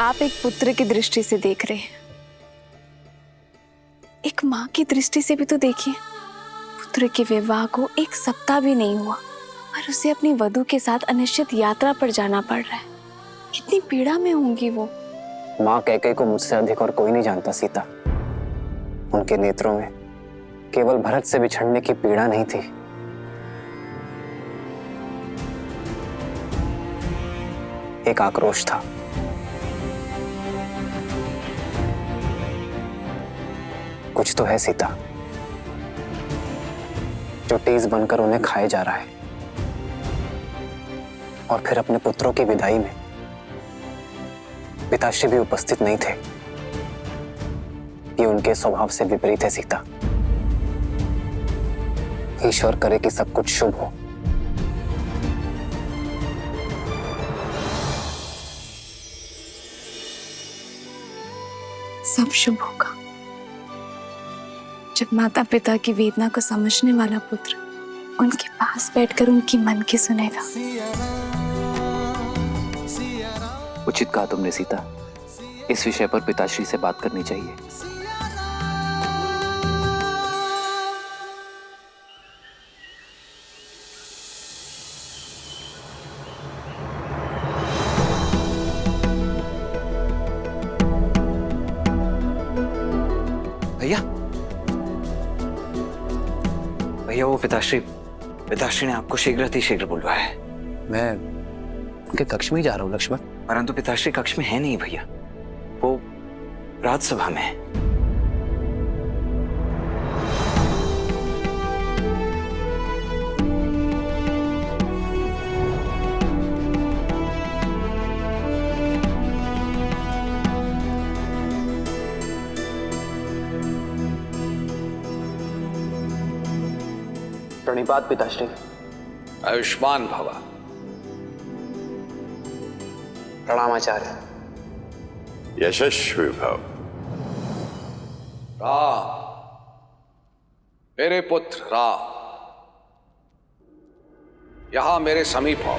आप एक पुत्र की दृष्टि से देख रहे हैं, एक माँ की दृष्टि से भी तो देखिए। पुत्र के विवाह को 1 सप्ताह भी नहीं हुआ और उसे अपनी वधू के साथ अनिश्चित यात्रा पर जाना पड़ रहा है। कितनी पीड़ा में होंगी वो। माँ कैकेयी को मुझसे अधिक और कोई नहीं जानता सीता। उनके नेत्रों में केवल भरत से बिछड़ने की पीड़ा नहीं थी, एक आक्रोश था। कुछ तो है सीता जो टीस बनकर उन्हें खाए जा रहा है। और फिर अपने पुत्रों की विदाई में पिताश्री भी उपस्थित नहीं थे। ये उनके स्वभाव से विपरीत है सीता। ईश्वर करे कि सब कुछ शुभ हो। सब शुभ होगा जब माता पिता की वेदना को समझने वाला पुत्र उनके पास बैठकर उनकी मन की सुनेगा। उचित कहा तुमने सीता। इस विषय पर पिताश्री से बात करनी चाहिए। भैया भैया, वो पिताश्री ने आपको शीघ्र बुलवाया है। मैं उनके कक्ष में ही जा रहा हूँ लक्ष्मण। परंतु पिताश्री कक्ष में है नहीं भैया, वो राजसभा में है। प्रणिपात पिताश्री। आयुष्मान भव। प्रणाम आचार्य। यशस्वी भव। राम, मेरे पुत्र राम, यहां मेरे समीप हो।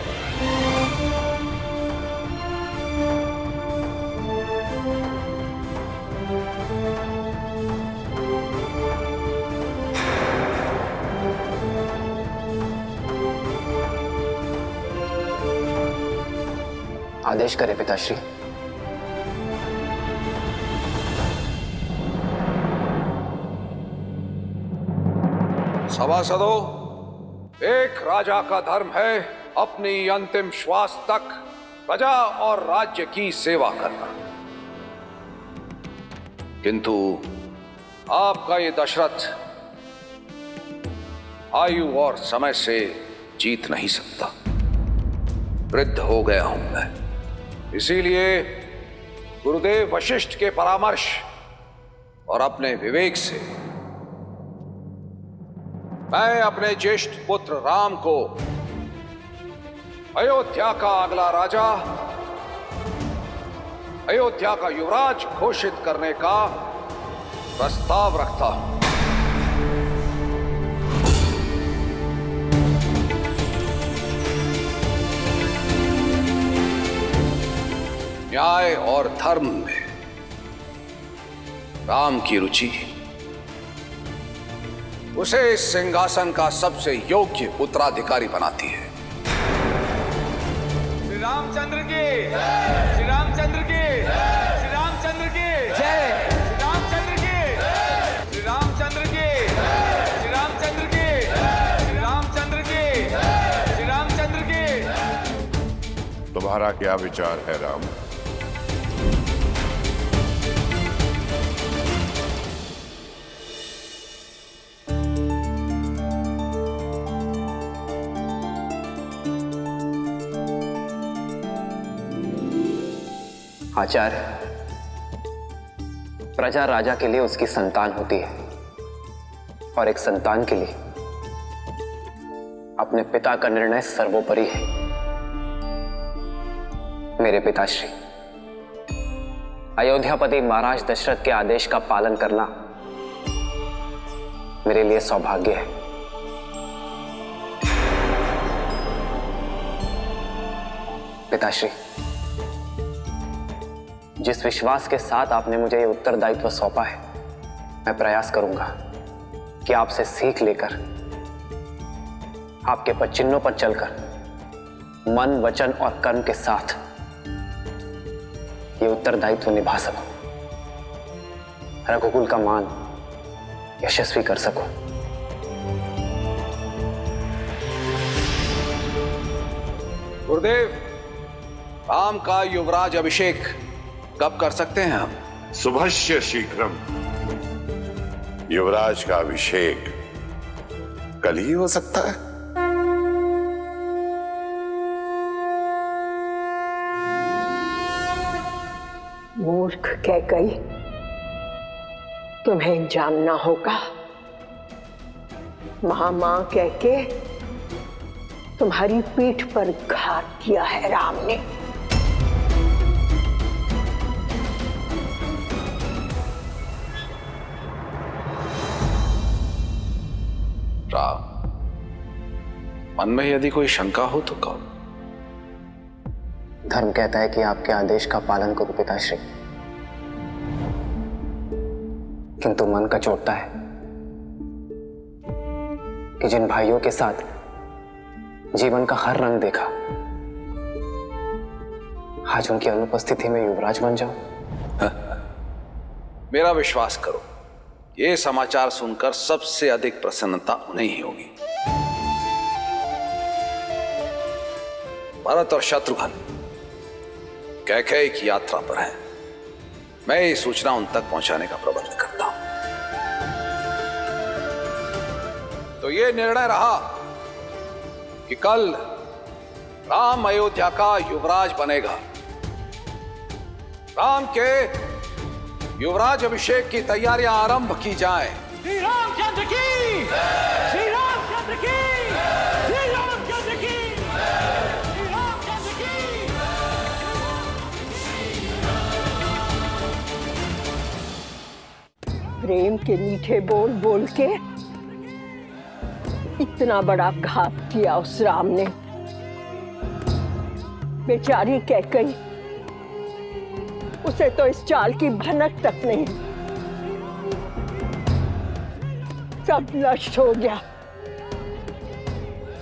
आदेश करें पिताश्री। सभासदों, एक राजा का धर्म है अपनी अंतिम श्वास तक प्रजा और राज्य की सेवा करना। किंतु आपका ये दशरथ आयु और समय से जीत नहीं सकता। वृद्ध हो गया हूं मैं। इसीलिए गुरुदेव वशिष्ठ के परामर्श और अपने विवेक से मैं अपने ज्येष्ठ पुत्र राम को अयोध्या का अगला राजा, अयोध्या का युवराज घोषित करने का प्रस्ताव रखता हूं। न्याय और धर्म में राम की रुचि उसे इस सिंहासन का सबसे योग्य उत्तराधिकारी बनाती है। श्री रामचंद्र की, श्री रामचंद्र की, श्री रामचंद्र की जय, श्री रामचंद्र की, श्री रामचंद्र की, श्री रामचंद्र की, श्री रामचंद्र की, श्री रामचंद्र की। तुम्हारा क्या विचार है राम? आचार्य, प्रजा राजा के लिए उसकी संतान होती है और एक संतान के लिए अपने पिता का निर्णय सर्वोपरि है। मेरे पिताश्री, अयोध्यापति महाराज दशरथ के आदेश का पालन करना मेरे लिए सौभाग्य है। पिताश्री, जिस विश्वास के साथ आपने मुझे ये उत्तरदायित्व सौंपा है, मैं प्रयास करूंगा कि आपसे सीख लेकर, आपके पदचिन्हों पर चलकर मन, वचन और कर्म के साथ ये उत्तरदायित्व निभा सकूं, रघुकुल का मान यशस्वी कर सकूं। गुरुदेव, राम का युवराज अभिषेक कब कर सकते हैं हम? शुभस्य शीघ्रम। युवराज का अभिषेक कल ही हो सकता है। मूर्ख कैकई, तुम्हें जानना होगा। महामां कह के तुम्हारी पीठ पर घात किया है राम ने। राम, मन में यदि कोई शंका हो तो कहो। धर्म कहता है कि आपके आदेश का पालन करो पिताश्री, किंतु मन का चोटता है कि जिन भाइयों के साथ जीवन का हर रंग देखा, आज उनकी अनुपस्थिति में युवराज बन जाऊं। मेरा विश्वास करो, ये समाचार सुनकर सबसे अधिक प्रसन्नता उन्हें ही होगी। भरत और शत्रुघ्न कैकेयी की यात्रा पर हैं। मैं ये सूचना उन तक पहुंचाने का प्रबंध करता हूं। तो ये निर्णय रहा कि कल राम अयोध्या का युवराज बनेगा। राम के युवराज अभिषेक की तैयारियां आरंभ की जाएं। श्री रामचंद्र की, श्री रामचंद्र की, श्री रामचंद्र की, श्री रामचंद्र की। प्रेम के मीठे बोल बोल के इतना बड़ा घात किया उस राम ने। बेचारी कैकेयी, उसे तो इस चाल की भनक तक नहीं। सब नष्ट हो गया।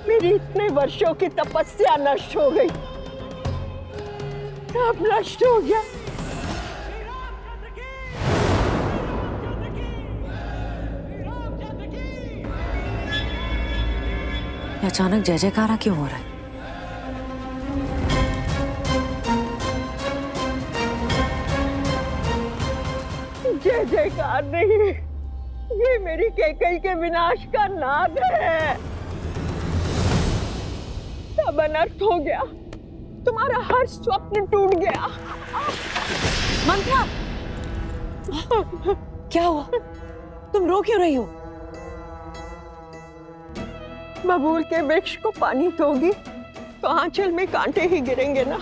मेरी इतने वर्षों की तपस्या नष्ट हो गई, सब नष्ट हो गया। अचानक जय जयकारा क्यों हो रहा है? जय जयकार नहीं, ये मेरी कैकेयी के विनाश का नाद है। सब अनर्थ हो गया, तुम्हारा हर स्वप्न टूट गया। मंत्रा, क्या हुआ? तुम रो क्यों रही हो? बबूल के वृक्ष को पानी दोगी तो आंचल में कांटे ही गिरेंगे ना।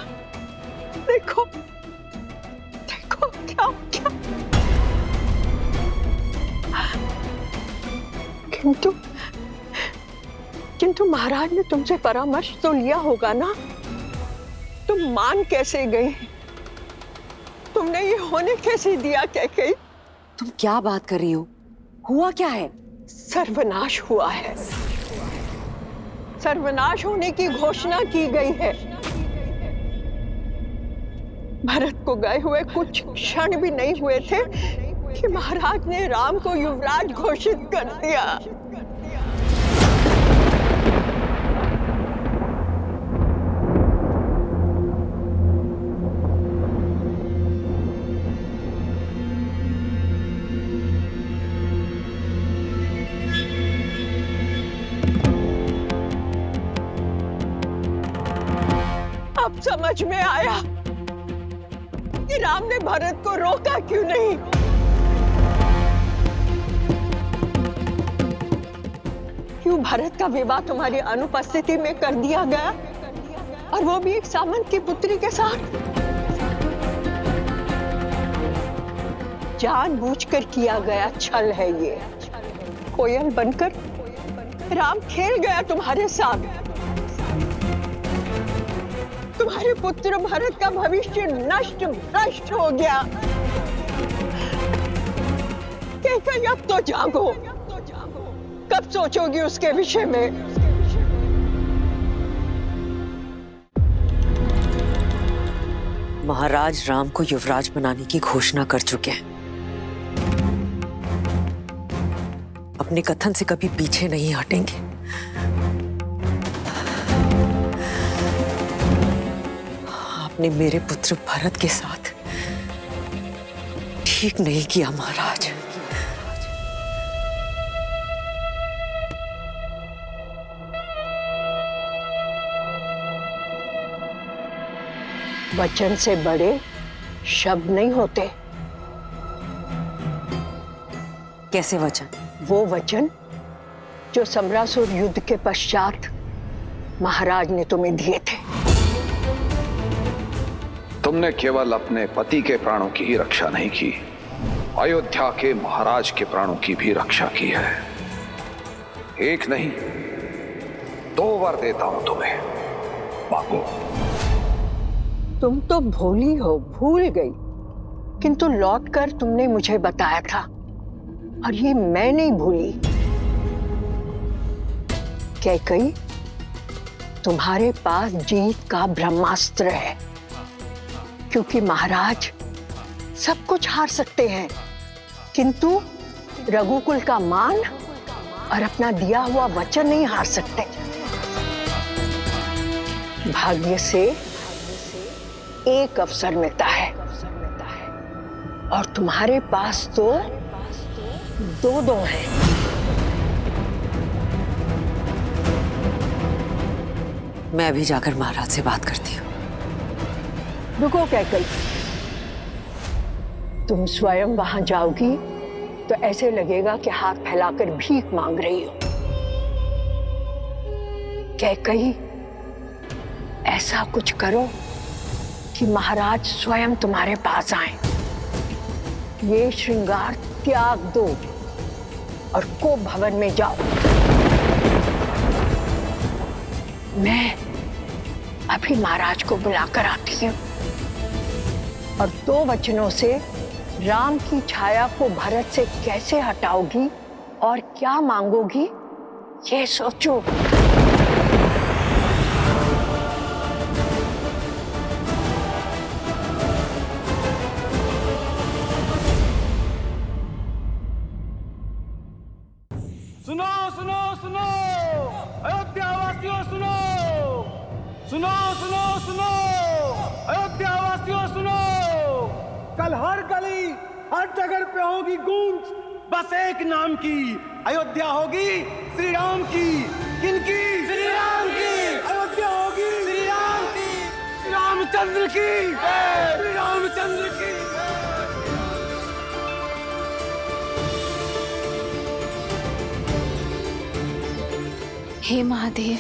देखो देखो क्या क्या। किंतु महाराज ने तुमसे परामर्श तो लिया होगा ना। तुम मान कैसे गई? तुमने ये होने कैसे दिया कैकेयी? तुम क्या बात कर रही हो? हुआ क्या है? सर्वनाश हुआ है। सर्वनाश होने की घोषणा की गई है। भरत को गए हुए कुछ क्षण भी नहीं हुए थे कि महाराज ने राम को युवराज घोषित कर दिया। अब समझ में आया कि राम ने भरत को रोका क्यों नहीं। क्यों भरत का विवाह तुम्हारी अनुपस्थिति में कर दिया गया, और वो भी एक सामंत की पुत्री के साथ। जानबूझकर किया गया छल है ये। कोयल बनकर राम खेल गया तुम्हारे साथ। तुम्हारे पुत्र भरत का भविष्य नष्ट भ्रष्ट हो गया। कैकई अब तो जागो, कब सोचोगी उसके विषय में? महाराज राम को युवराज बनाने की घोषणा कर चुके हैं। अपने कथन से कभी पीछे नहीं हटेंगे। आपने मेरे पुत्र भरत के साथ ठीक नहीं किया महाराज। वचन से बड़े शब्द नहीं होते। कैसे वचन? वो वचन जो समरासुर युद्ध के पश्चात महाराज ने तुम्हें दिए थे। तुमने केवल अपने पति के प्राणों की ही रक्षा नहीं की, अयोध्या के महाराज के प्राणों की भी रक्षा की है। एक नहीं, 2 वर देता हूं तुम्हें, मांगो। तुम तो भोली हो, भूल गई, किंतु लौटकर तुमने मुझे बताया था और ये मैं नहीं भूली। कैकई, तुम्हारे पास जीत का ब्रह्मास्त्र है, क्योंकि महाराज सब कुछ हार सकते हैं, किंतु रघुकुल का मान और अपना दिया हुआ वचन नहीं हार सकते। भाग्य से एक अवसर मिलता है और तुम्हारे पास तो 2 हैं। मैं अभी जाकर महाराज से बात करती हूँ। रुको कैकई, तुम स्वयं वहां जाओगी तो ऐसे लगेगा कि हाथ फैलाकर भीख मांग रही हो। कैकई, ऐसा कुछ करो कि महाराज स्वयं तुम्हारे पास आए। ये श्रृंगार त्याग दो और को भवन में जाओ। मैं अभी महाराज को बुलाकर आती हूँ और 2 वचनों से राम की छाया को भरत से कैसे हटाओगी और क्या मांगोगी, ये सोचो। सुनो सुनो सुनो अयोध्या वासियों, सुनो सुनो सुनो सुनो अयोध्या वासियों, सुनो। कल हर गली हर जगह पे होगी गूंज बस एक नाम की, अयोध्या होगी श्री राम की। किनकी? श्री राम की। अयोध्या होगी श्री राम की, श्री रामचंद्र की, श्री रामचंद्र की। हे महादेव,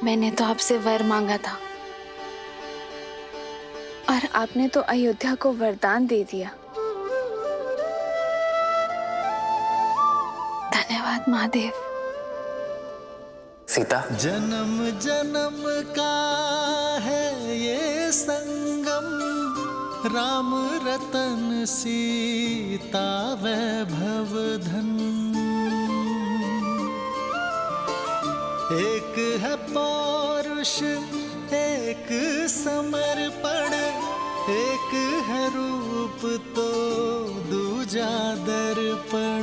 मैंने तो आपसे वर मांगा था और आपने तो अयोध्या को वरदान दे दिया। धन्यवाद महादेव। सीता, जन्म जन्म का है ये संगम, राम रतन सीता वैभव धन। एक है पौरुष एक समर्पण, एक है रूप तो दूजा दर्पण।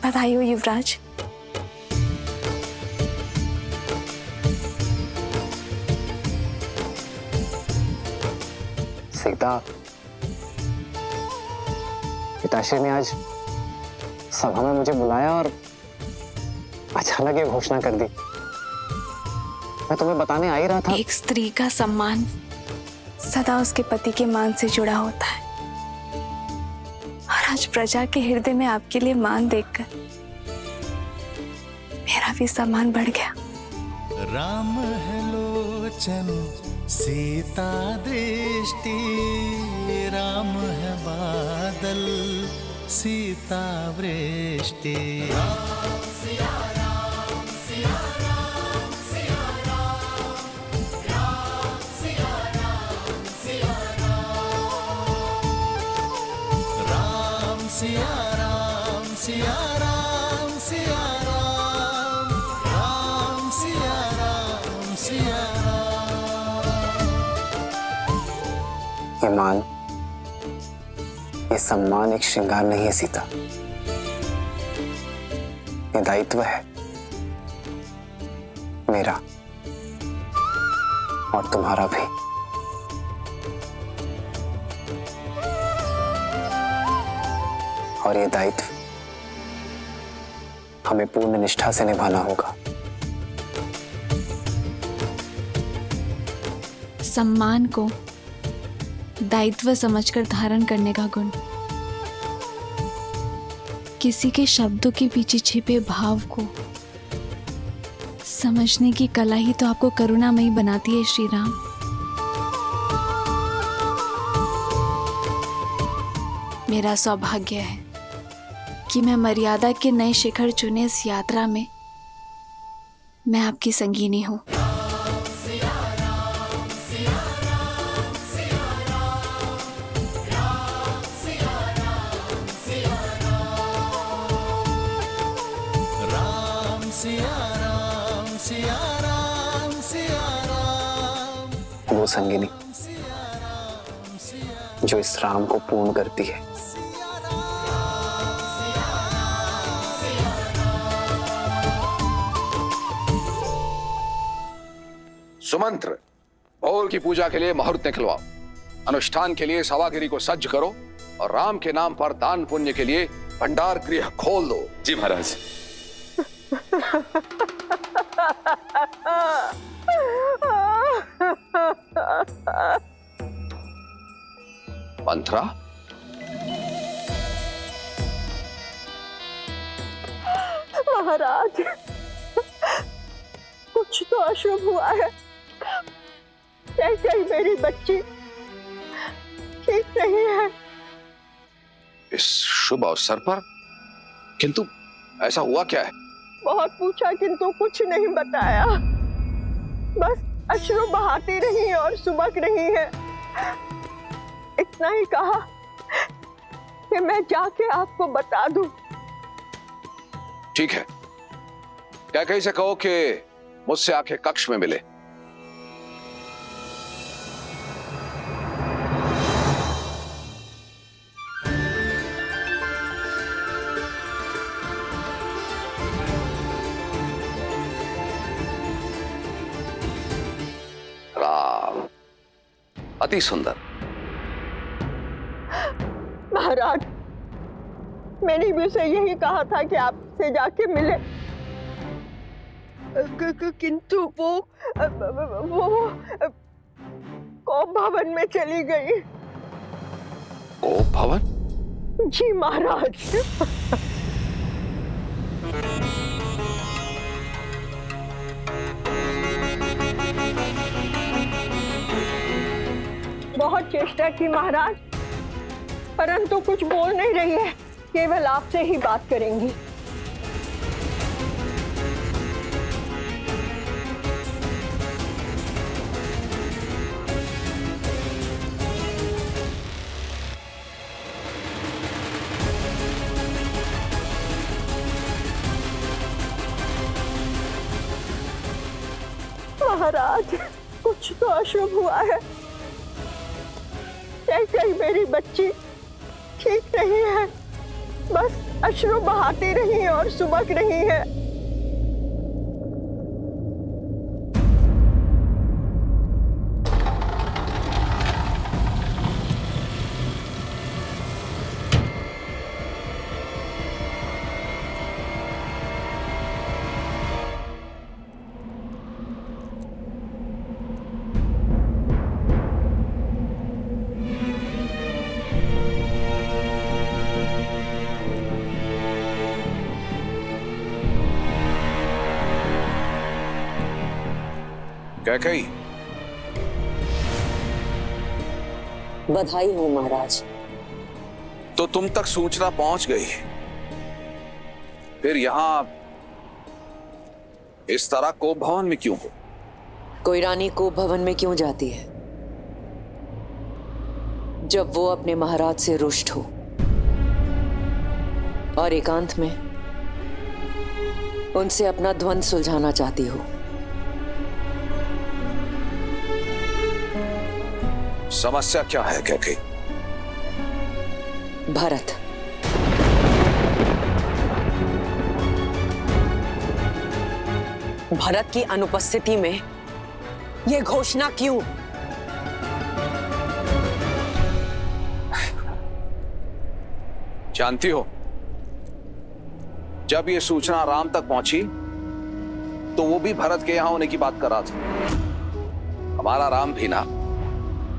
बधाई हो युवराज। सीता, पिताश्री ने आज सभा में मुझे बुलाया और अचानक ये घोषणा कर दी। मैं तुम्हें बताने आ ही रहा था। एक स्त्री का सम्मान सदा उसके पति के मान से जुड़ा होता है और आज प्रजा के हृदय में आपके लिए मान देखकर मेरा भी सम्मान बढ़ गया। राम है लोचन सीता दृष्टि, राम है बादल सीता वृष्टि। सिया राम सिया राम सिया राम, राम सिया राम सिया राम। ये मान, ये सम्मान एक श्रृंगार नहीं है सीता, ये दायित्व है मेरा और तुम्हारा भी। और ये दायित्व हमें पूर्ण निष्ठा से निभाना होगा। सम्मान को दायित्व समझकर धारण करने का गुण, किसी के शब्दों के पीछे छिपे भाव को समझने की कला ही तो आपको करुणामयी बनाती है श्री राम। मेरा सौभाग्य है कि मैं मर्यादा के नए शिखर चुने इस यात्रा में मैं आपकी संगीनी हूं। राम सिया राम सिया राम सिया राम। वो संगिनी जो इस राम को पूर्ण करती है। सुमंत्र, भोर की पूजा के लिए मुहूर्त निकलवाओ, अनुष्ठान के लिए सभागिरी को सज्ज करो और राम के नाम पर दान पुण्य के लिए भंडार गृह खोल दो। जी महाराज। मंत्रा, महाराज, कुछ तो अशुभ हुआ है। कैसे मेरी बच्ची ठीक नहीं है। इस शुभ अवसर पर? किंतु ऐसा हुआ क्या है? बहुत पूछा किंतु कुछ नहीं बताया, बस अश्रु बहाती रही और सुबक रही है। इतना ही कहा कि मैं जाके आपको बता दूं। ठीक है, क्या कहीं से कहो कि मुझसे आके कक्ष में मिले। राम, अति सुंदर। महाराज, मैंने भी उसे यही कहा था कि आपसे जाके मिले, किंतु वो कोप भवन में चली गई। कोप भवन? जी महाराज। बहुत चेष्टा की महाराज, परंतु कुछ बोल नहीं रही है, केवल आपसे ही बात करेंगी। महाराज, कुछ तो अशुभ हुआ है। कैसे मेरी बच्ची ठीक नहीं है, बस अश्रु बहाती रही और सुबक रही है। कैकेयी, बधाई हो महाराज। तो तुम तक सूचना पहुंच गई, फिर यहां इस तरह कोप भवन में क्यों हो? कोई रानी कोप भवन में क्यों जाती है जब वो अपने महाराज से रुष्ट हो? और एकांत में उनसे अपना द्वंद्व सुलझाना चाहती हो। समस्या क्या है कैकेयी? भरत। भरत की अनुपस्थिति में यह घोषणा क्यों? जानती हो, जब ये सूचना राम तक पहुंची तो वो भी भरत के यहां होने की बात कर रहा था। हमारा राम भी ना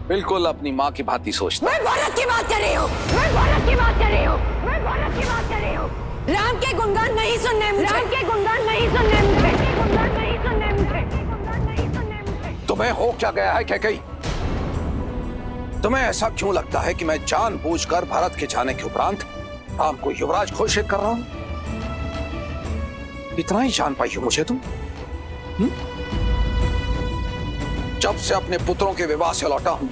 बिल्कुल अपनी मां की भांति सोचता। मैं भरत की बात कर रही हूँ। मैं भरत की बात कर रही हूँ। मैं भरत की बात कर रही हूँ। राम के गुणगान नहीं सुनने मुझे। राम के गुणगान नहीं सुनने मुझे। गुणगान नहीं सुनने मुझे। गुणगान नहीं सुनने मुझे। तुम्हें हो क्या गया है कैकेयी? तुम्हें ऐसा क्यों लगता है कि मैं जानबूझकर भरत के जाने के उपरांत राम को युवराज घोषित कर रहा हूं? इतना ही जान पाई हो मुझे तुम? जब से अपने पुत्रों के विवाह से लौटा हूं,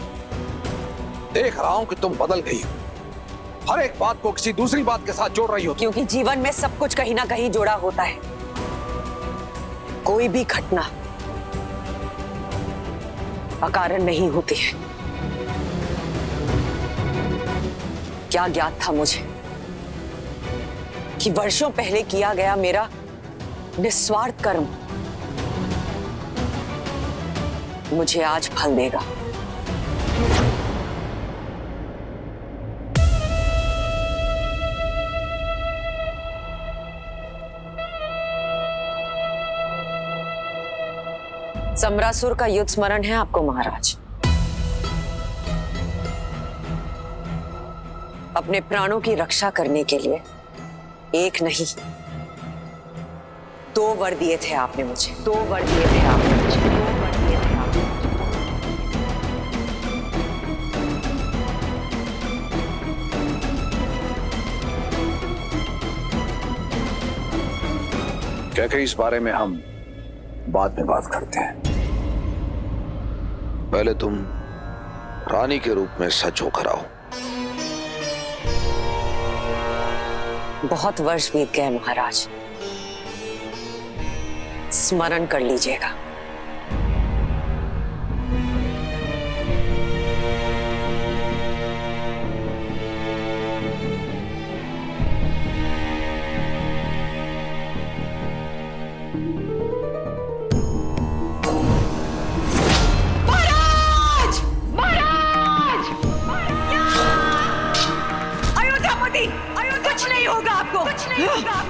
देख रहा हूं कि तुम बदल गई हो। हर एक बात को किसी दूसरी बात के साथ जोड़ रही हो। क्योंकि जीवन में सब कुछ कहीं ना कहीं जोड़ा होता है। कोई भी घटना अकारण नहीं होती है। क्या ज्ञात था मुझे कि वर्षों पहले किया गया मेरा निस्वार्थ कर्म मुझे आज फल देगा। समरासुर का युद्ध स्मरण है आपको महाराज? अपने प्राणों की रक्षा करने के लिए एक नहीं 2 वर दिए थे आपने मुझे। 2 वर दिए थे आपने मुझे। 2 वर दिए थे आपने मुझे। कैकेयी, इस बारे में हम बाद में बात करते हैं। पहले तुम रानी के रूप में सच होकर आओ। बहुत वर्ष बीत गए महाराज, स्मरण कर लीजिएगा।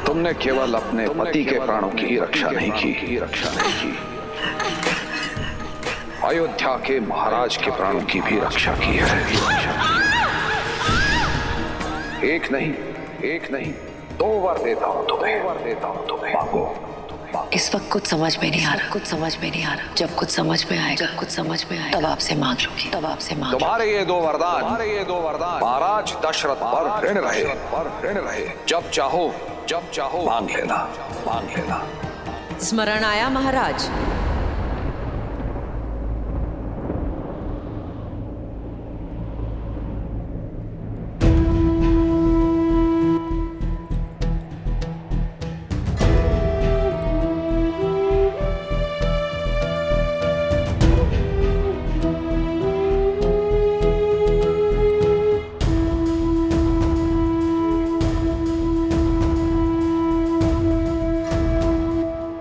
तुमने केवल अपने पति के प्राणों की ही रक्षा नहीं की, अयोध्या के महाराज के प्राणों की भी रक्षा की है। एक नहीं 2 वर देता हूं तुम्हें। मांगो। इस वक्त कुछ समझ में नहीं आ रहा। जब कुछ समझ में आएगा तब आपसे मांग लूंगी। तुम्हारे ये 2 वरदान महाराज दशरथ पर ऋण रहे। जब चाहो मांग लेना। स्मरण आया महाराज?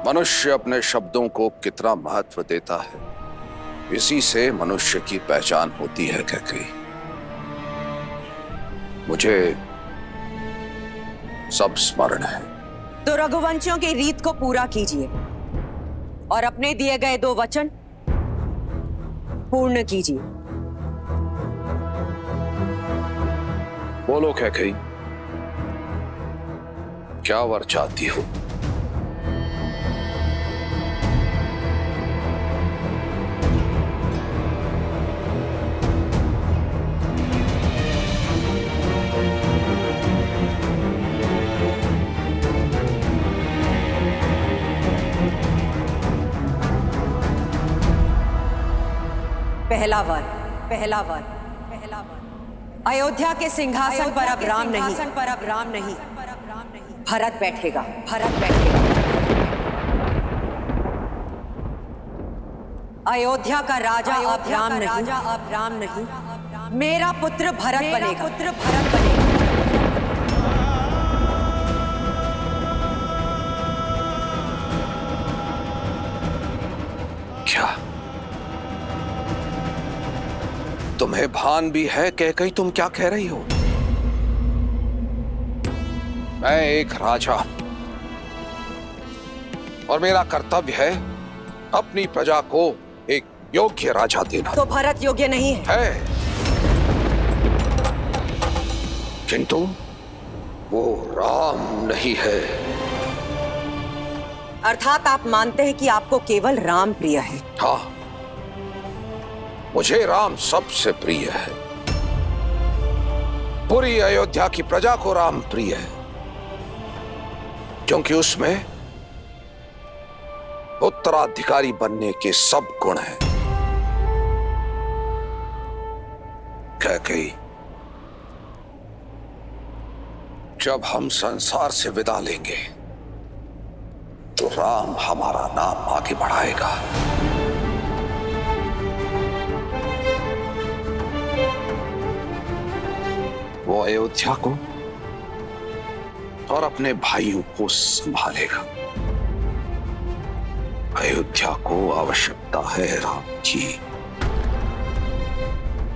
मनुष्य अपने शब्दों को कितना महत्व देता है, इसी से मनुष्य की पहचान होती है कैकेयी। मुझे सब स्मरण है। तो रघुवंशियों की रीत को पूरा कीजिए और अपने दिए गए 2 वचन पूर्ण कीजिए। बोलो कैकेयी, क्या वर चाहती हो? पहला वर अयोध्या के सिंहासन पर अब राम नहीं। भरत बैठेगा, भरत बैठेगा। अयोध्या का राजा अब राम नहीं, मेरा पुत्र भरत बनेगा, पुत्र भरत बनेगा। क्या तुम्हें भान भी है कैकेयी तुम क्या कह रही हो? मैं एक राजा और मेरा कर्तव्य है अपनी प्रजा को एक योग्य राजा देना। तो भरत योग्य नहीं है? किंतु वो राम नहीं है। अर्थात आप मानते हैं कि आपको केवल राम प्रिय है? हाँ, मुझे राम सबसे प्रिय है। पूरी अयोध्या की प्रजा को राम प्रिय है, क्योंकि उसमें उत्तराधिकारी बनने के सब गुण हैं। कैकेयी, जब हम संसार से विदा लेंगे तो राम हमारा नाम आगे बढ़ाएगा। वो अयोध्या को और अपने भाइयों को संभालेगा। अयोध्या को आवश्यकता है राम की,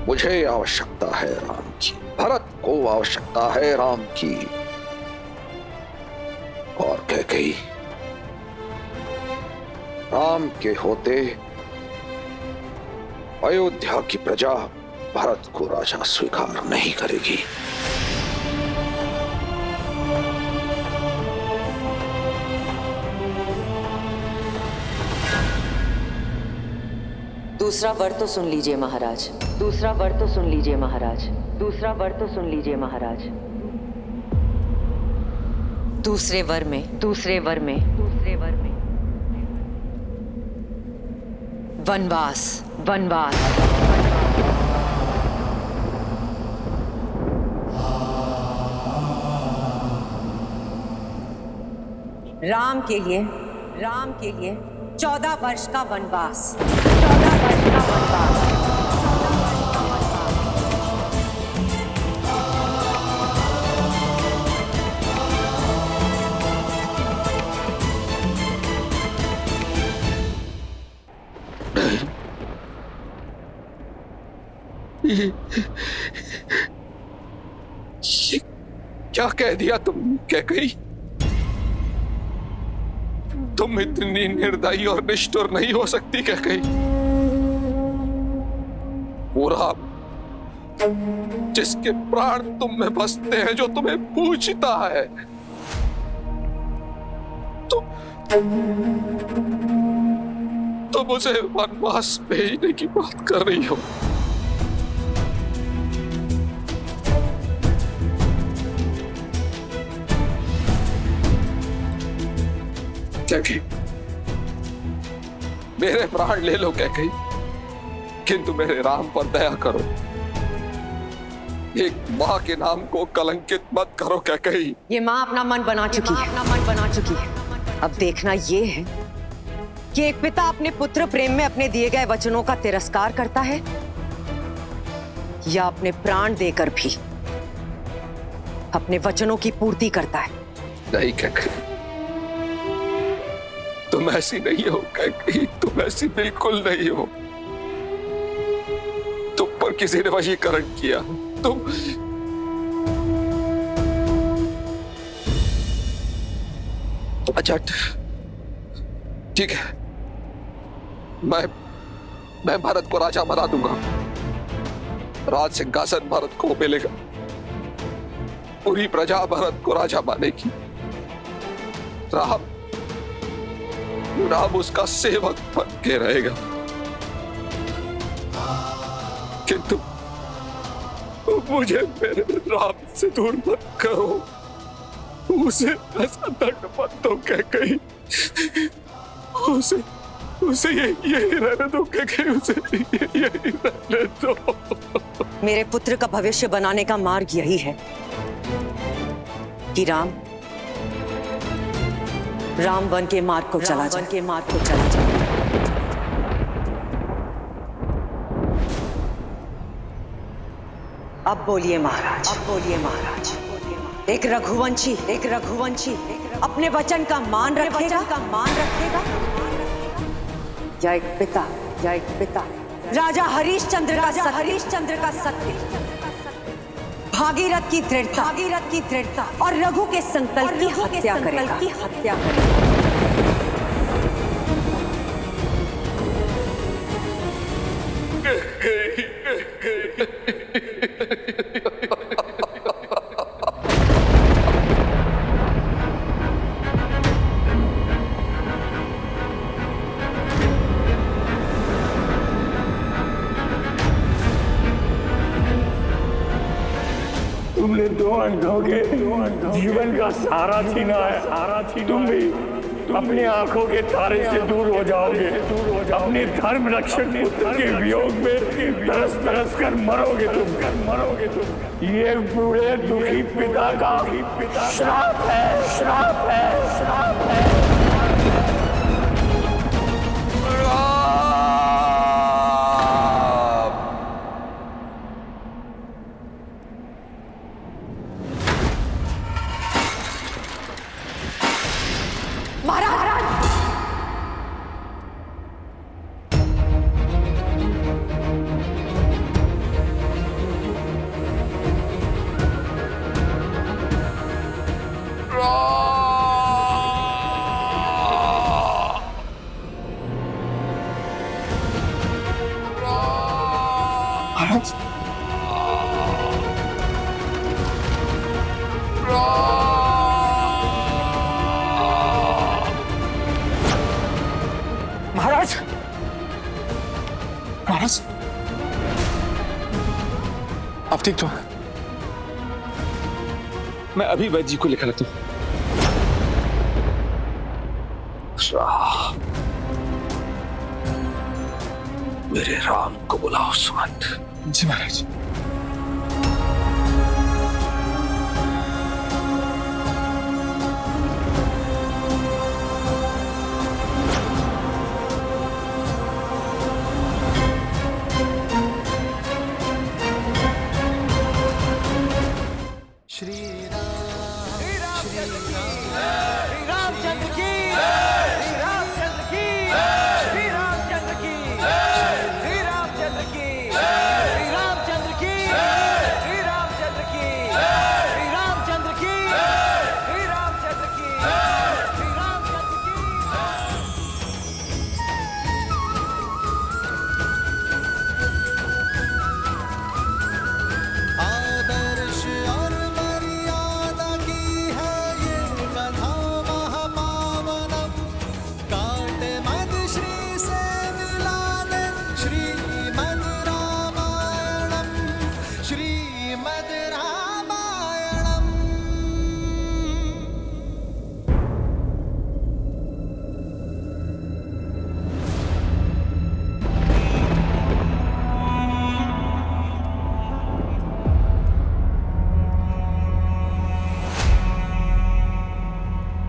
मुझे आवश्यकता है राम की, भरत को आवश्यकता है राम की। और कैकेयी, राम के होते अयोध्या की प्रजा भरत को राजा स्वीकार नहीं करेगी। दूसरा वर तो सुन लीजिए महाराज, दूसरा वर तो सुन लीजिए महाराज, दूसरा वर तो सुन लीजिए महाराज। दूसरे वर में वनवास, वनवास। राम के लिए 14 वर्ष का वनवास, 14 वर्ष का वनवास। ये क्या कह दिया तुम कैकेयी? तुम इतनी निर्दयी और निष्ठुर नहीं हो सकती कैकेयी। वो राम जिसके प्राण तुम में बसते हैं, जो तुम्हें पूछता है, तुम उसे वनवास भेजने की बात कर रही हो। कैकेयी, मेरे प्राण ले लो कैकेयी, किंतु मेरे राम पर दया करो। एक माँ के नाम को कलंकित मत करो कैकेयी। ये माँ अपना मन बना चुकी है। अब देखना ये है कि एक पिता अपने पुत्र प्रेम में अपने दिए गए वचनों का तिरस्कार करता है या अपने प्राण देकर भी अपने वचनों की पूर्ति करता है। नहीं कैकेयी, तुम ऐसी नहीं हो कैकेयी, तुम ऐसी बिल्कुल नहीं हो। तुम पर किसी ने वशीकरण किया। तुम अच्छा ठीक है, मैं भरत को राजा बना दूंगा। राज सिंहासन भरत को मिलेगा। पूरी प्रजा भरत को राजा मानेगी। राम उसका सेवक बन के रहेगा। किंतु मुझे मेरे राम से दूर मत करो। उसे ऐसा दंड मत दो कैकेयी। उसे यही रहने दो कैकेयी, उसे यही रहने दो। मेरे पुत्र का भविष्य बनाने का मार्ग यही है कि राम राम वन के मार्ग को चला जा। अब बोलिए महाराज, एक रघुवंशी अपने वचन का मान रखेगा या एक पिता राजा हरिश्चंद्र का सत्य, भागीरथ की दृढ़ता और रघु के संकल्प की हत्या करेगा। तुमने दो अंधों के जीवन का सहारा छीना है। तुम भी अपनी आंखों के तारे से दूर हो जाओगे। अपने धर्म रक्षक पुत्र के वियोग में तरस कर मरोगे तुम। ये बूढ़े दुखी पिता का श्राप है। महाराज आप ठीक तो? मैं अभी वैद्य जी को लिखा लेता हूं। मेरे राम को बुलाओ सुमंत। जी महाराज।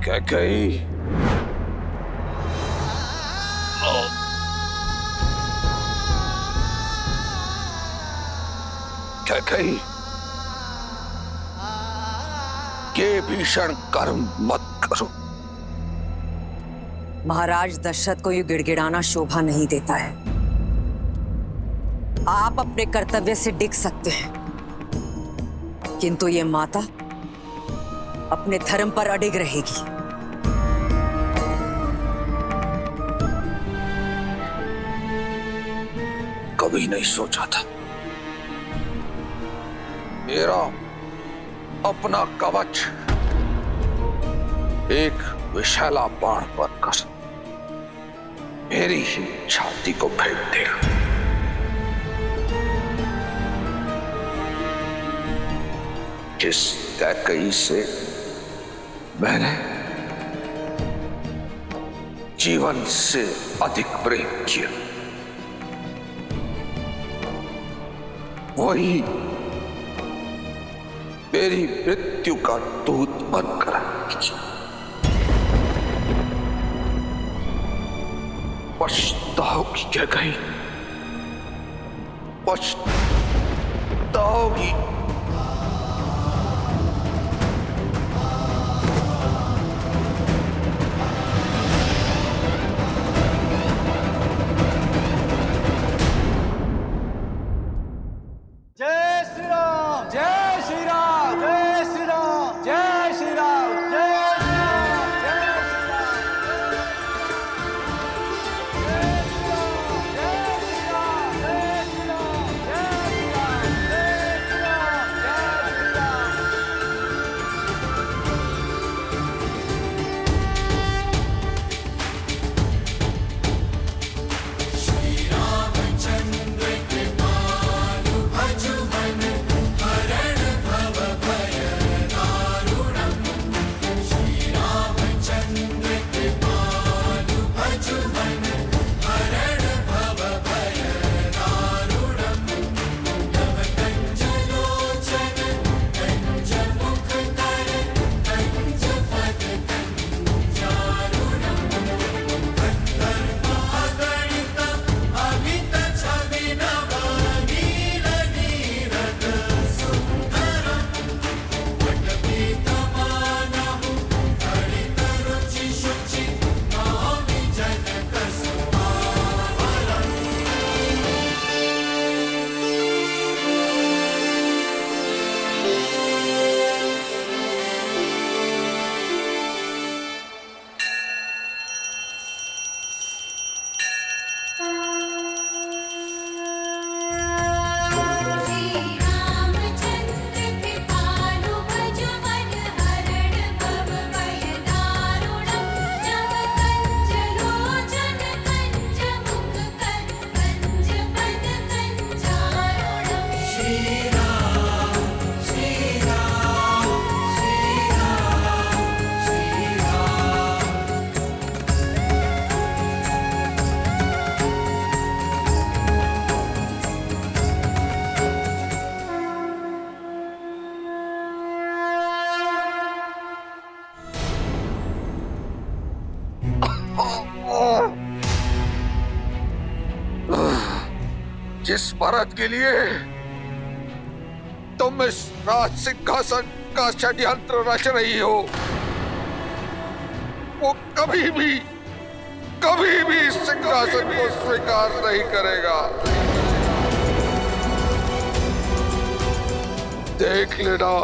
कैकेयी, कैकेयी, ये भीषण कर्म मत करो। महाराज दशरथ को ये गिड़गिड़ाना शोभा नहीं देता है। आप अपने कर्तव्य से डिग सकते हैं, किंतु ये माता अपने धर्म पर अडिग रहेगी। कभी नहीं सोचा था मेरा अपना कवच एक विषैला बाण बनकर मेरी ही छाती को फेंक देगा। जिस कैकेयी से मैंने जीवन से अधिक प्रेम किया, वही मेरी मृत्यु का दूत बनकर आएगी। पछताओगी क्या कहीं? पछताओगी। जय श्री राम, जय श्री राम, जय श्री राम, जय श्री राम, जय श्री राम, जय श्री राम, जय श्री राम, जय श्री राम, जय श्री राम, जय श्री राम, जय श्री राम। जिस भारत के लिए तुम इस राज सिंहासन का षड्यंत्र रच रही हो, वो कभी भी इस सिंहासन को स्वीकार नहीं करेगा। देख लेना,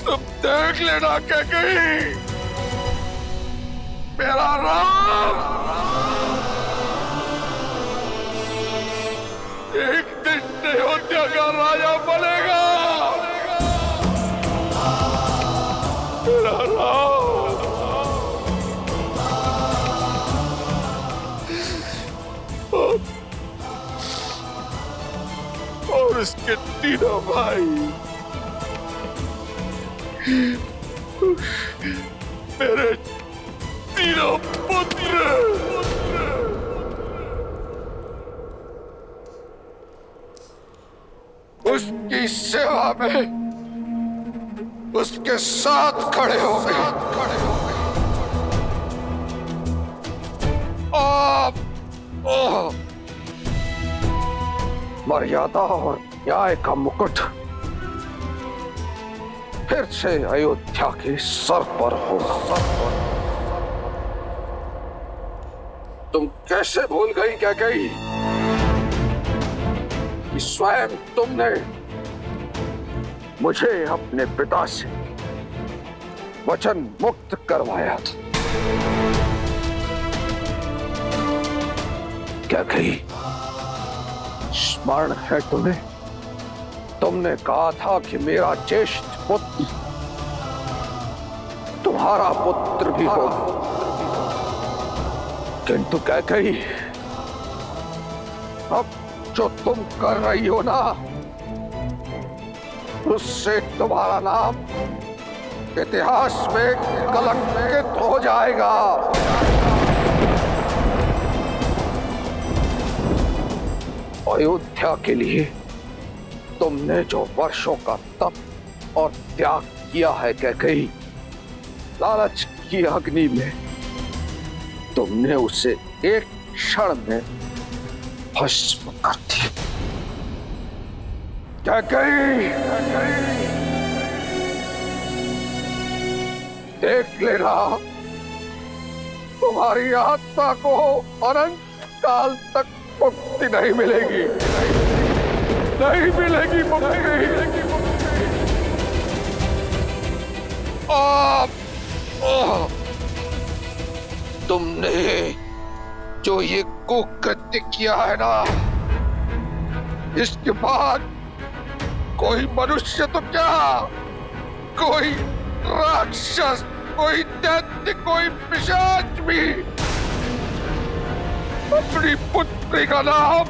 तुम देख लेना क्या कहीं मेरा राम एक दिन अयोध्या का राजा बनेगा। मेरा राम और उसके तीनों भाई मेरे तीनों पुत्र उसकी सेवा में उसके साथ खड़े हो गए। आप मर्यादा और न्याय का मुकुट फिर से अयोध्या के सर पर होगा। तुम कैसे भूल गई क्या कही कि स्वयं तुमने मुझे अपने पिता से वचन मुक्त करवाया था? क्या कही स्मरण है तुम्हें? तुमने कहा था कि मेरा ज्येष्ठ पुत्र तुम्हारा पुत्र भी होगा, किंतु क्या कही अब जो तुम कर रही हो ना, उससे तुम्हारा नाम इतिहास में कलंकित हो जाएगा। अयोध्या के लिए तुमने जो वर्षों का तप और त्याग किया है कैकेयी, लालच की अग्नि में तुमने उसे एक क्षण में भस्म कर दी। देख लेना, तुम्हारी आत्मा को अनंत काल तक मुक्ति नहीं मिलेगी, नहीं मिलेगी मुक्ति। तुमने जो ये कुकृत्य किया है ना, इसके बाद कोई मनुष्य तो क्या, कोई राक्षस, कोई दैत्य, कोई पिशाच भी अपनी पुत्री का नाम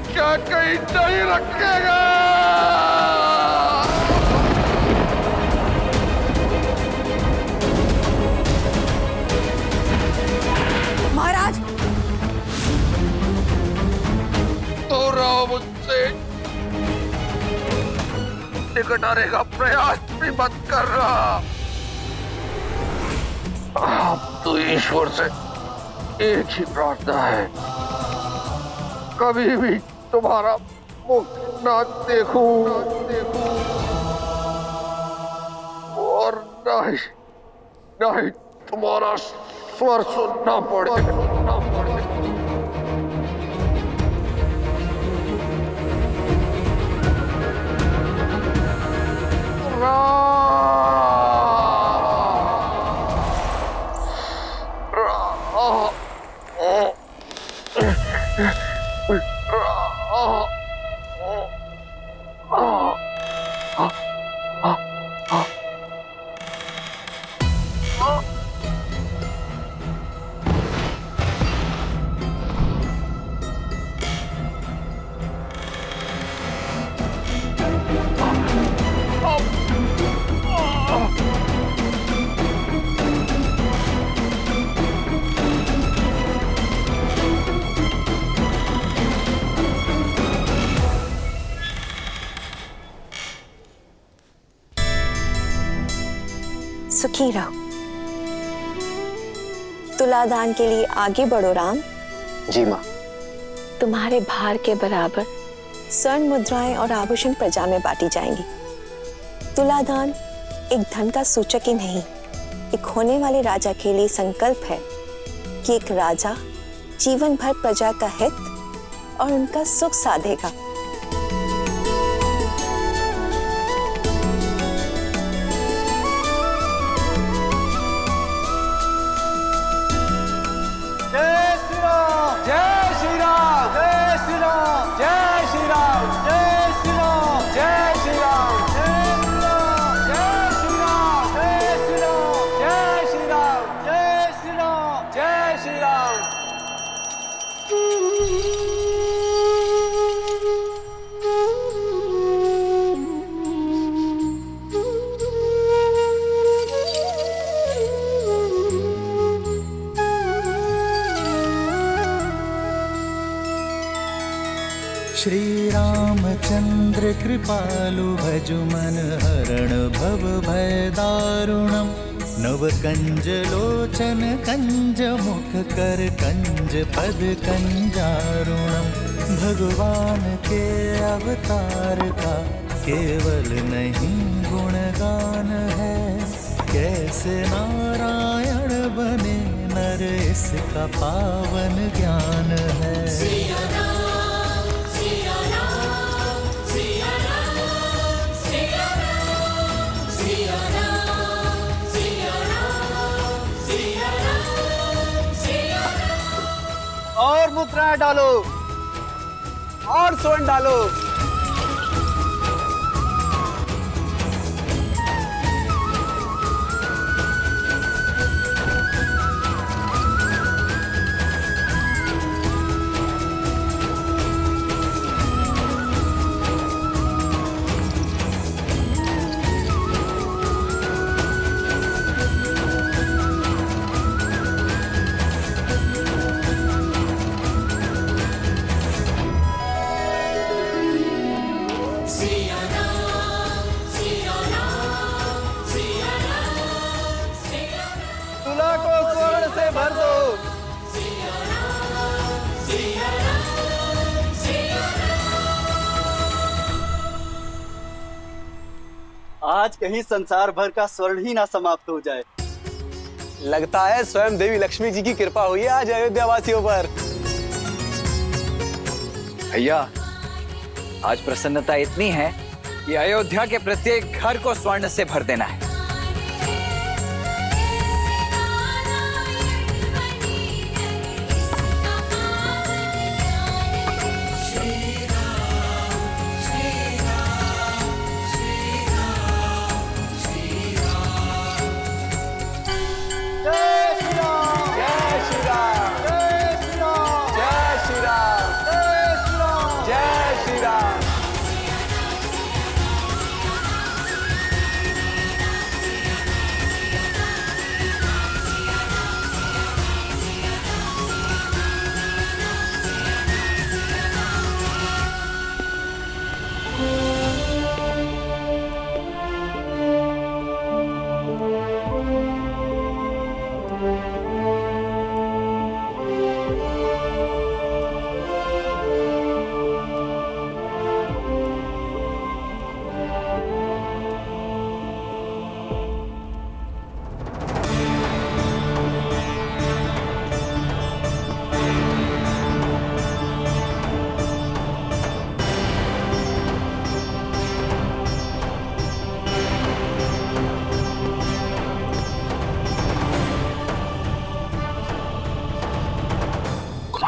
क्या कहीं नहीं रखेगा। महाराज, तो रहो मुझसे निकट आने का प्रयास भी मत कर रहा। अब तो ईश्वर से एक ही प्रार्थना है, कभी भी तुम्हारा मुख ना देखूं और ना ही तुम्हारा स्वर सुनना पड़े। सुखी रहो। तुलादान के लिए आगे बढ़ो राम। जी माँ। तुम्हारे भार के बराबर स्वर्ण मुद्राएं और आभूषण प्रजा में बांटी जाएंगी। तुलादान एक धन का सूचक ही नहीं, एक होने वाले राजा के लिए संकल्प है कि एक राजा जीवन भर प्रजा का हित और उनका सुख साधेगा। श्री रामचंद्र कृपालु भजु मन हरण भव भय दारुणम। नव कंज लोचन कंज मुख कर कंज पद कंजारुणम। भगवान के अवतार का केवल नहीं गुणगान है, कैसे नारायण बने नर इसका पावन ज्ञान है। और मुद्राएं डालो और स्वर्ण डालो। तुला को स्वर्ण से भर दो। आज कहीं संसार भर का स्वर्ण ही ना समाप्त हो जाए। लगता है स्वयं देवी लक्ष्मी जी की कृपा हुई है आज अयोध्या वासियों पर। भैया, आज प्रसन्नता इतनी है कि अयोध्या के प्रत्येक घर को स्वर्ण से भर देना है।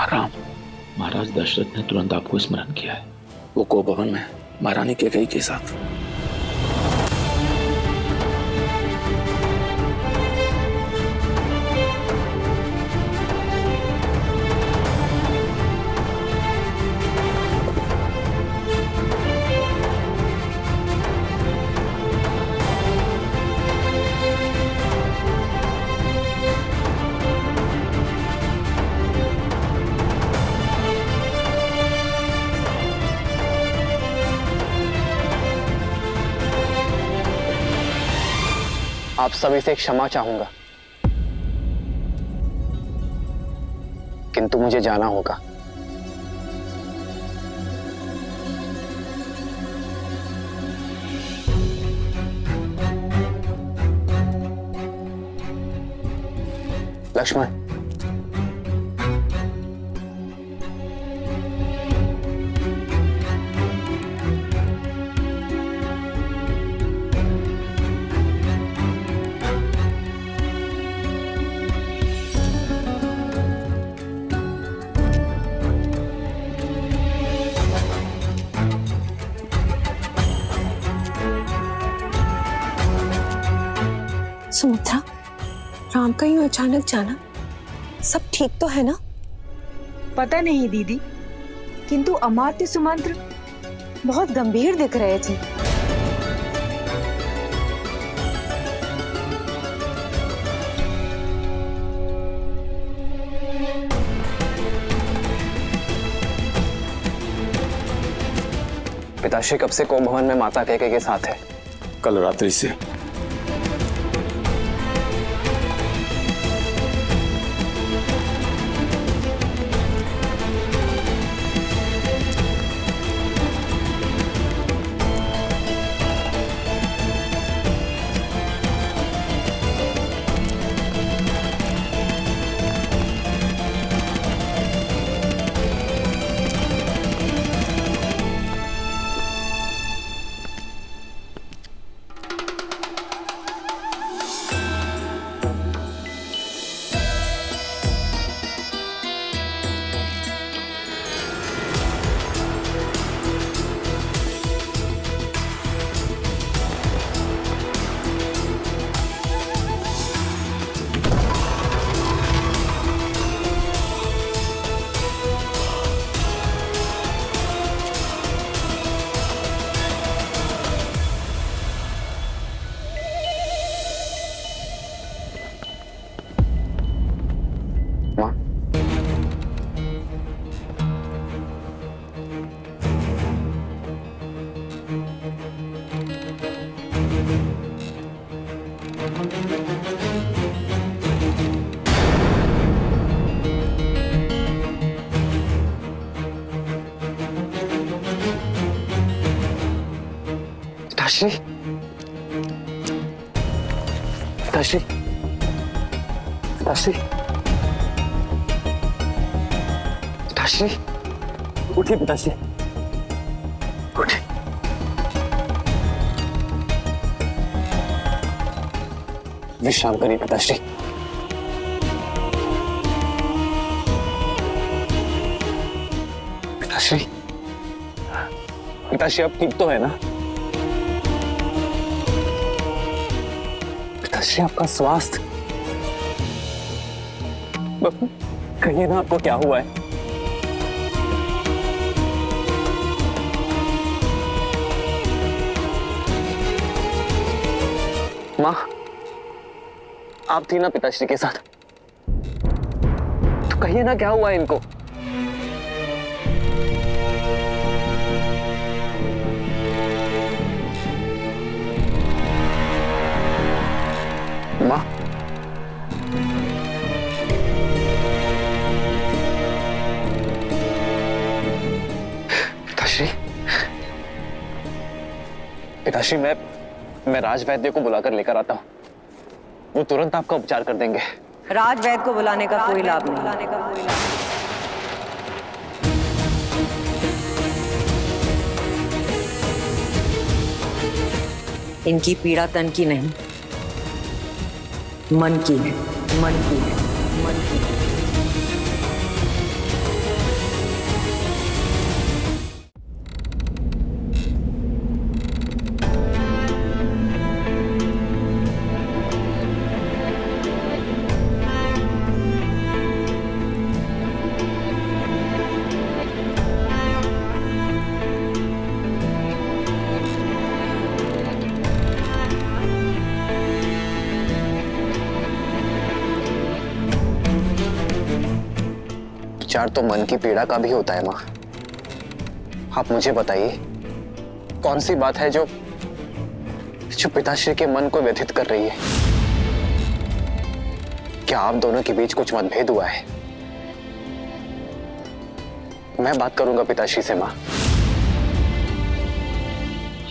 राम, महाराज दशरथ ने तुरंत आपको स्मरण किया है। वो को भवन में महारानी कैकेयी के साथ। आप सभी से क्षमा चाहूंगा, किंतु मुझे जाना होगा। लक्ष्मण, सुमित्रा, राम का यूं अचानक जाना, सब ठीक तो है ना? पता नहीं दीदी, किंतु अमात्य सुमंत्र बहुत गंभीर दिख रहे थे। पिताश्री कब से कोम भवन में माता कैकेयी के साथ है? कल रात्रि से। पिताश्री, पिताश्री, पिताश्री, पिताश्री, उठिए पिताश्री, उठिए। विश्राम करिए पिताश्री। पिताश्री, पिताश्री आप ठीक तो है ना? पिताश्री आपका स्वास्थ्य, कहिए ना आपको क्या हुआ है? माँ, आप थी ना पिताश्री के साथ, तो कहिए ना क्या हुआ है इनको? माँ, पिताश्री, पिताश्री मैं राज वैद्य को बुलाकर लेकर आता हूँ, वो तुरंत आपका उपचार कर देंगे। राज वैद्य को बुलाने का कोई लाभ नहीं। इनकी पीड़ा तन की नहीं, मन की है, मन की है, मन की है। उपचार तो मन की पीड़ा का भी होता है माँ। आप मुझे बताइए, कौन सी बात है जो पिताश्री के मन को व्यथित कर रही है? क्या आप दोनों के बीच कुछ मतभेद हुआ है? मैं बात करूंगा पिताश्री से माँ,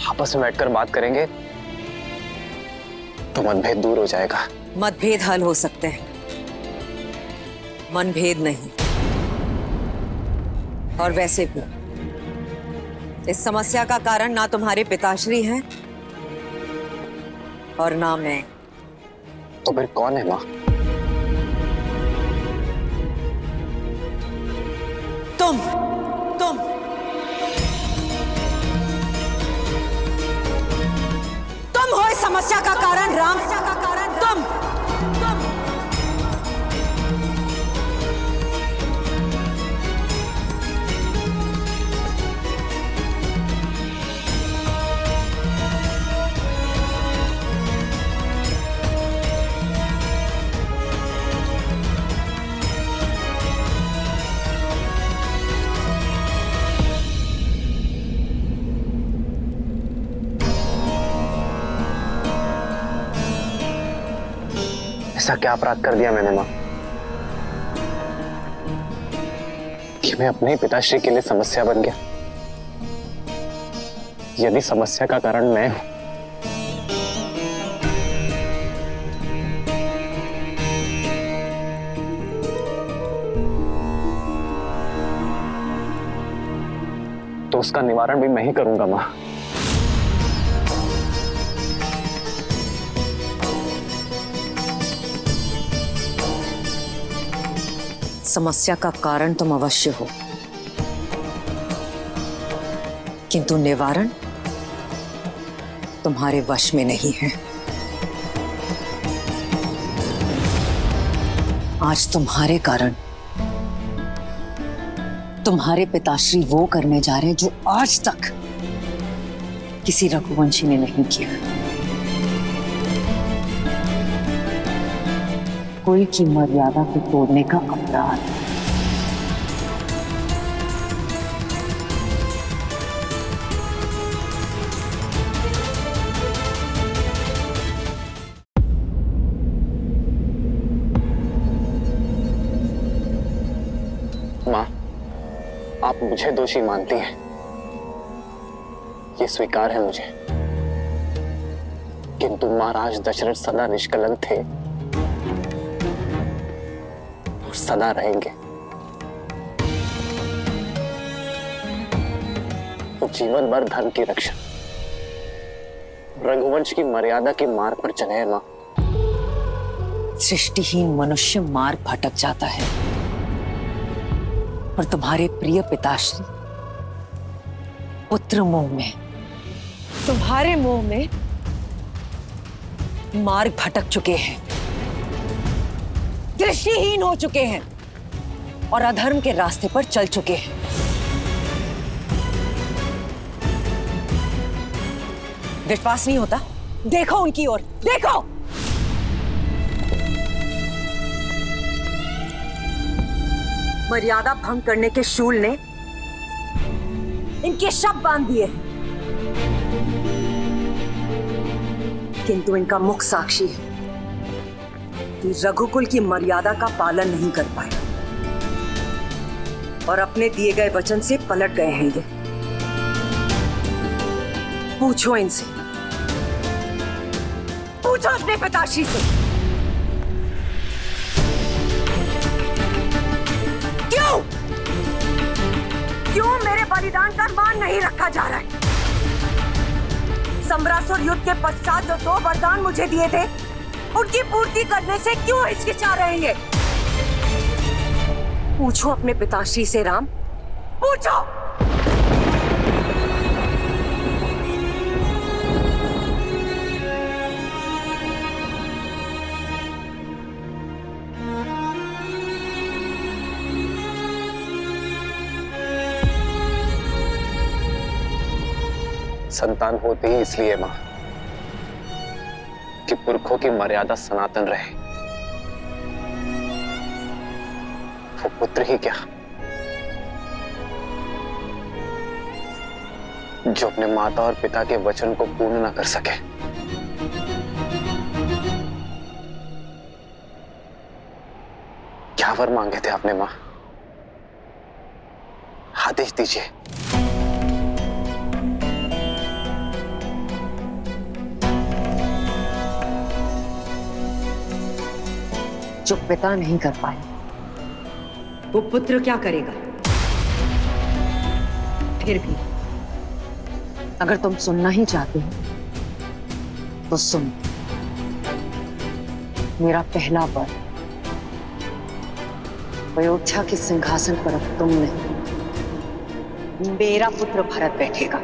आपस में बैठकर बात करेंगे तो मतभेद दूर हो जाएगा। मतभेद हल हो सकते हैं, मनभेद नहीं। और वैसे भी इस समस्या का कारण ना तुम्हारे पिताश्री हैं और ना मैं। तो फिर कौन है माँ? तुम हो इस समस्या का कारण राम, तुम। ऐसा क्या अपराध कर दिया मैंने माँ कि मैं अपने ही पिताश्री के लिए समस्या बन गया? यदि समस्या का कारण मैं हूं, तो उसका निवारण भी मैं ही करूंगा माँ। समस्या का कारण तुम अवश्य हो, किंतु निवारण तुम्हारे वश में नहीं है। आज तुम्हारे कारण तुम्हारे पिताश्री वो करने जा रहे हैं जो आज तक किसी रघुवंशी ने नहीं किया। कुल की मर्यादा को तोड़ने का अपराध। माँ, आप मुझे दोषी मानती हैं, ये स्वीकार है मुझे किंतु महाराज दशरथ सदा निष्कलंक थे और सदा रहेंगे। वो जीवन भर धर्म की रक्षा, रघुवंश की मर्यादा की मार्ग पर चले हैं मां। सृष्टिहीन मनुष्य मार्ग भटक जाता है और तुम्हारे प्रिय पिताश्री पुत्र मोह में, तुम्हारे मोह में मार्ग भटक चुके हैं, दृष्टिहीन हो चुके हैं और अधर्म के रास्ते पर चल चुके हैं। विश्वास नहीं होता? देखो उनकी ओर, देखो। मर्यादा भंग करने के शूल ने इनके शव बांध दिए, किंतु इनका मुख साक्षी है कि रघुकुल की मर्यादा का पालन नहीं कर पाए और अपने दिए गए वचन से पलट गए हैं ये। पूछो इनसे, पूछो अपने पिताश्री से, क्यों मेरे बलिदान का मान नहीं रखा जा रहा है? सम्रासुर युद्ध के पश्चात जो 2 वरदान मुझे दिए थे, उनकी पूर्ति करने से क्यों हिचकिचा रहे हैं? पूछो अपने पिताश्री से राम, पूछो। संतान होते ही इसलिए मां कि पुरखों की मर्यादा सनातन रहे। वो पुत्र ही क्या, जो अपने माता और पिता के वचन को पूर्ण न कर सके। क्या वर मांगे थे आपने मां? आदेश दीजिए। जो पिता नहीं कर पाए वो पुत्र क्या करेगा? फिर भी अगर तुम सुनना ही चाहते हो तो सुन। मेरा पहला वर, अयोध्या के सिंहासन पर अब तुम नहीं, मेरा पुत्र भरत बैठेगा।